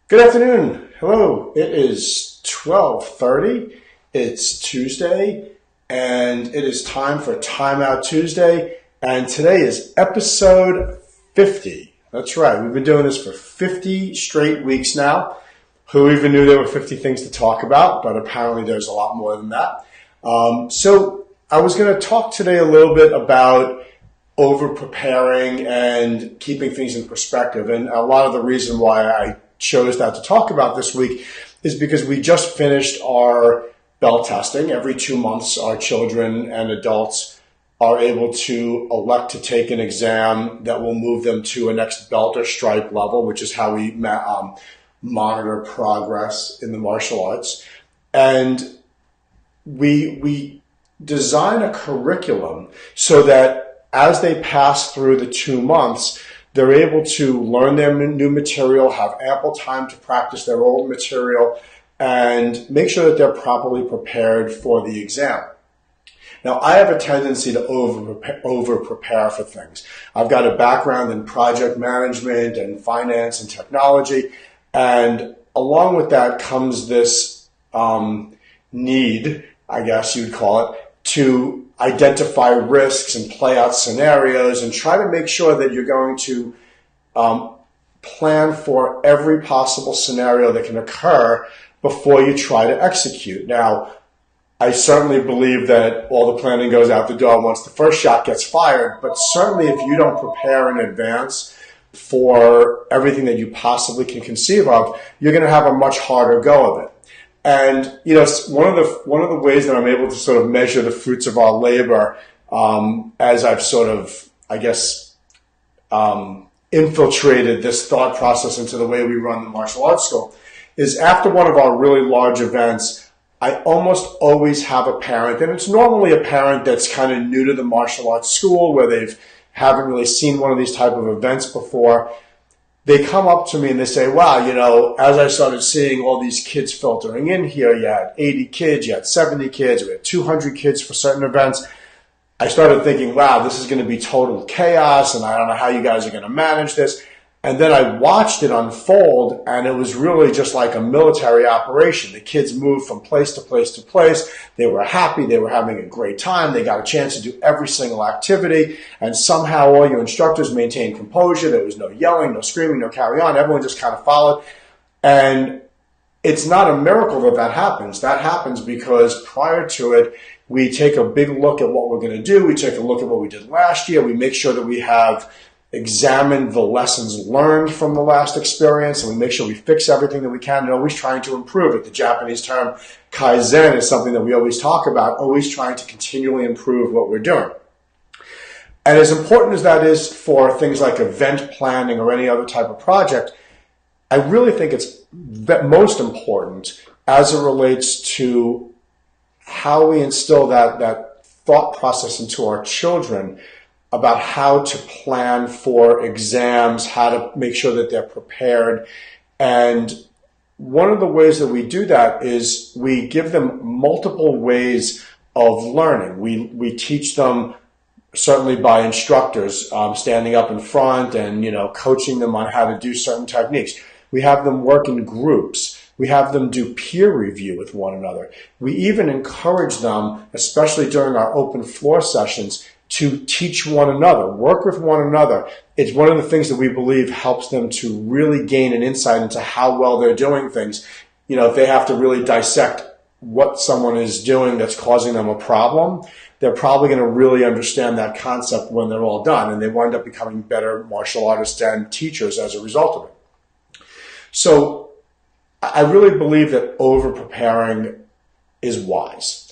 Good afternoon. Hello. It is 12:30. It's Tuesday, and it is time for Timeout Tuesday. And today is episode 50. That's right. We've been doing this for 50 straight weeks now. Who even knew there were 50 things to talk about? But apparently there's a lot more than that. So I was going to talk today a little bit about over preparing and keeping things in perspective. And a lot of the reason why I chose that to talk about this week is because we just finished our bell testing. Every 2 months, our children and adults are able to elect to take an exam that will move them to a next belt or stripe level, which is how we monitor progress in the martial arts. And we design a curriculum so that as they pass through the 2 months, they're able to learn their new material, have ample time to practice their old material, and make sure that they're properly prepared for the exam. Now, I have a tendency to over prepare for things. I've got a background in project management and finance and technology, and along with that comes this need, I guess you'd call it, to identify risks and play out scenarios and try to make sure that you're going to plan for every possible scenario that can occur before you try to execute. Now, I certainly believe that all the planning goes out the door once the first shot gets fired, but certainly if you don't prepare in advance for everything that you possibly can conceive of, you're going to have a much harder go of it. And one of the ways that I'm able to sort of measure the fruits of our labor, as I've sort of, I guess, infiltrated this thought process into the way we run the martial arts school, is after one of our really large events, I almost always have a parent, and it's normally a parent that's kind of new to the martial arts school, where they haven't really seen one of these type of events before. They come up to me and they say, wow, as I started seeing all these kids filtering in here, you had 80 kids, you had 70 kids, we had 200 kids for certain events. I started thinking, wow, this is going to be total chaos, and I don't know how you guys are going to manage this. And then I watched it unfold, and it was really just like a military operation. The kids moved from place to place to place. They were happy. They were having a great time. They got a chance to do every single activity, and somehow all your instructors maintained composure. There was no yelling, no screaming, no carry on. Everyone just kind of followed. And it's not a miracle that that happens. That happens because prior to it, we take a big look at what we're going to do. We take a look at what we did last year. We make sure that we have examine the lessons learned from the last experience, and we make sure we fix everything that we can and always trying to improve it. The Japanese term kaizen is something that we always talk about, always trying to continually improve what we're doing. And as important as that is for things like event planning or any other type of project, I really think it's most important as it relates to how we instill that thought process into our children about how to plan for exams, how to make sure that they're prepared. And one of the ways that we do that is we give them multiple ways of learning. We teach them certainly by instructors standing up in front and coaching them on how to do certain techniques. We have them work in groups. We have them do peer review with one another. We even encourage them, especially during our open floor sessions, to teach one another, work with one another. It's one of the things that we believe helps them to really gain an insight into how well they're doing things. If they have to really dissect what someone is doing that's causing them a problem, they're probably going to really understand that concept when they're all done, and they wind up becoming better martial artists and teachers as a result of it. So I really believe that over-preparing is wise.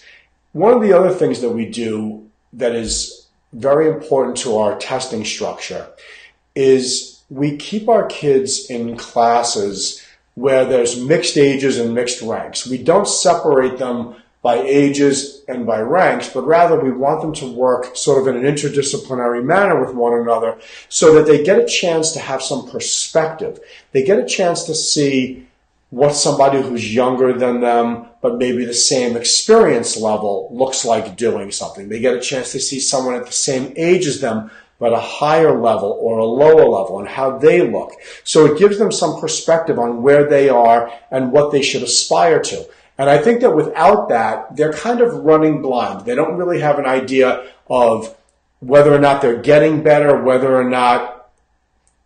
One of the other things that we do that is very important to our testing structure is we keep our kids in classes where there's mixed ages and mixed ranks. We don't separate them by ages and by ranks, but rather we want them to work sort of in an interdisciplinary manner with one another so that they get a chance to have some perspective. They get a chance to see what somebody who's younger than them, but maybe the same experience level, looks like doing something. They get a chance to see someone at the same age as them, but a higher level or a lower level and how they look. So it gives them some perspective on where they are and what they should aspire to. And I think that without that, they're kind of running blind. They don't really have an idea of whether or not they're getting better, whether or not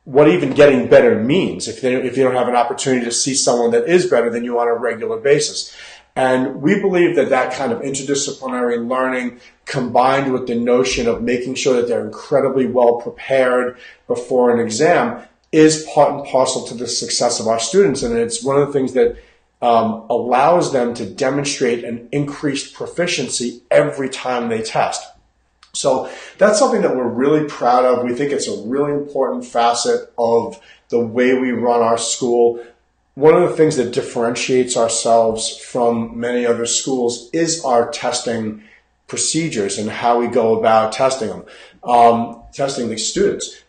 what even getting better means if you don't have an opportunity to see someone that is better than you on a regular basis. And we believe that that kind of interdisciplinary learning combined with the notion of making sure that they're incredibly well prepared before an exam is part and parcel to the success of our students. And it's one of the things that allows them to demonstrate an increased proficiency every time they test. So that's something that we're really proud of. We think it's a really important facet of the way we run our school. One of the things that differentiates ourselves from many other schools is our testing procedures and how we go about testing them, testing the students.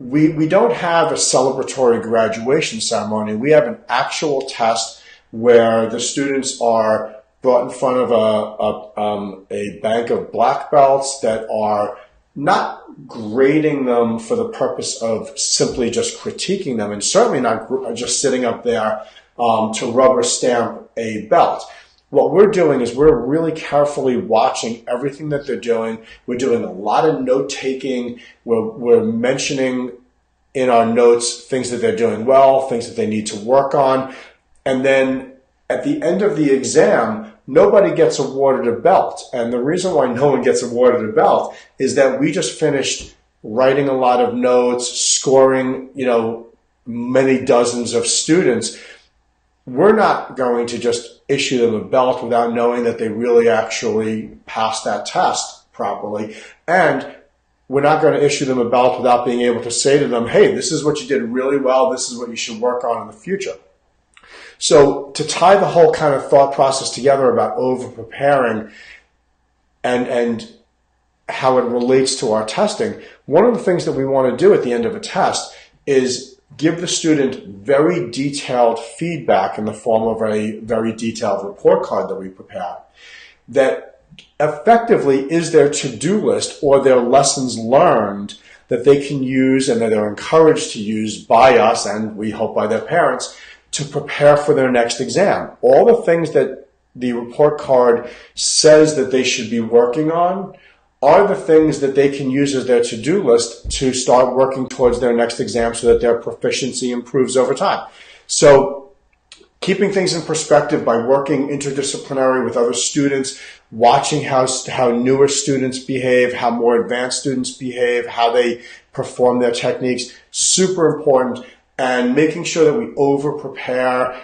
We don't have a celebratory graduation ceremony. We have an actual test where the students are brought in front of a bank of black belts that are not grading them for the purpose of simply just critiquing them, and certainly not just sitting up there to rubber stamp a belt. What we're doing is we're really carefully watching everything that they're doing. We're doing a lot of note taking. We're mentioning in our notes things that they're doing well, things that they need to work on. And then at the end of the exam, nobody gets awarded a belt. And the reason why no one gets awarded a belt is that we just finished writing a lot of notes, scoring, many dozens of students. We're not going to just issue them a belt without knowing that they really actually passed that test properly. And we're not going to issue them a belt without being able to say to them, hey, this is what you did really well. This is what you should work on in the future. So to tie the whole kind of thought process together about over-preparing and how it relates to our testing, one of the things that we want to do at the end of a test is give the student very detailed feedback in the form of a very detailed report card that we prepare that effectively is their to-do list or their lessons learned that they can use and that they're encouraged to use by us and we hope by their parents to prepare for their next exam. All the things that the report card says that they should be working on are the things that they can use as their to-do list to start working towards their next exam so that their proficiency improves over time. So keeping things in perspective by working interdisciplinary with other students, watching how newer students behave, how more advanced students behave, how they perform their techniques, super important. And making sure that we over-prepare,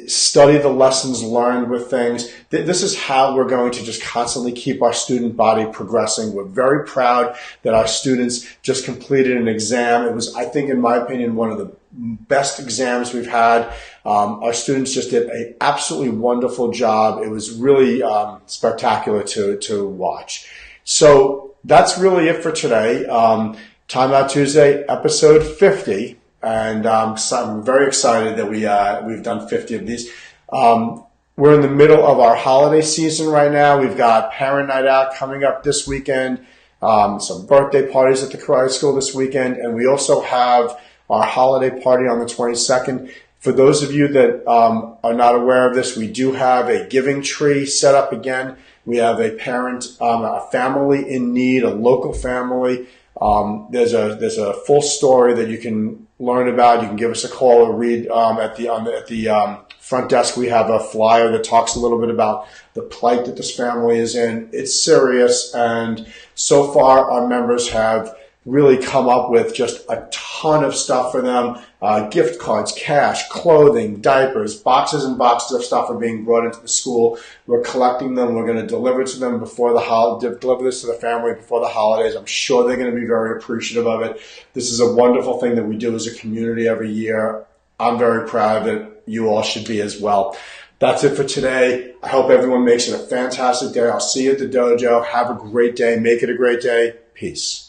study the lessons learned with things. This is how we're going to just constantly keep our student body progressing. We're very proud that our students just completed an exam. It was, I think, in my opinion, one of the best exams we've had. Our students just did an absolutely wonderful job. It was really spectacular to watch. So that's really it for today. Time Out Tuesday, episode 50. And so I'm very excited that we've done 50 of these. We're in the middle of our holiday season right now. We've got Parent Night Out coming up this weekend, some birthday parties at the karate school this weekend, and we also have our holiday party on the 22nd. For those of you that are not aware of this, we do have a giving tree set up again. We have a parent, a family in need, a local family. There's a full story that you can learn about. You can give us a call or read at the front desk. We have a flyer that talks a little bit about the plight that this family is in. It's serious, and so far our members have really come up with just a ton of stuff for them. Gift cards, cash, clothing, diapers, boxes and boxes of stuff are being brought into the school. We're collecting them. We're going to deliver to them before deliver this to the family before the holidays. I'm sure they're going to be very appreciative of it. This is a wonderful thing that we do as a community every year. I'm very proud that you all should be as well. That's it for today. I hope everyone makes it a fantastic day. I'll see you at the dojo. Have a great day. Make it a great day. Peace.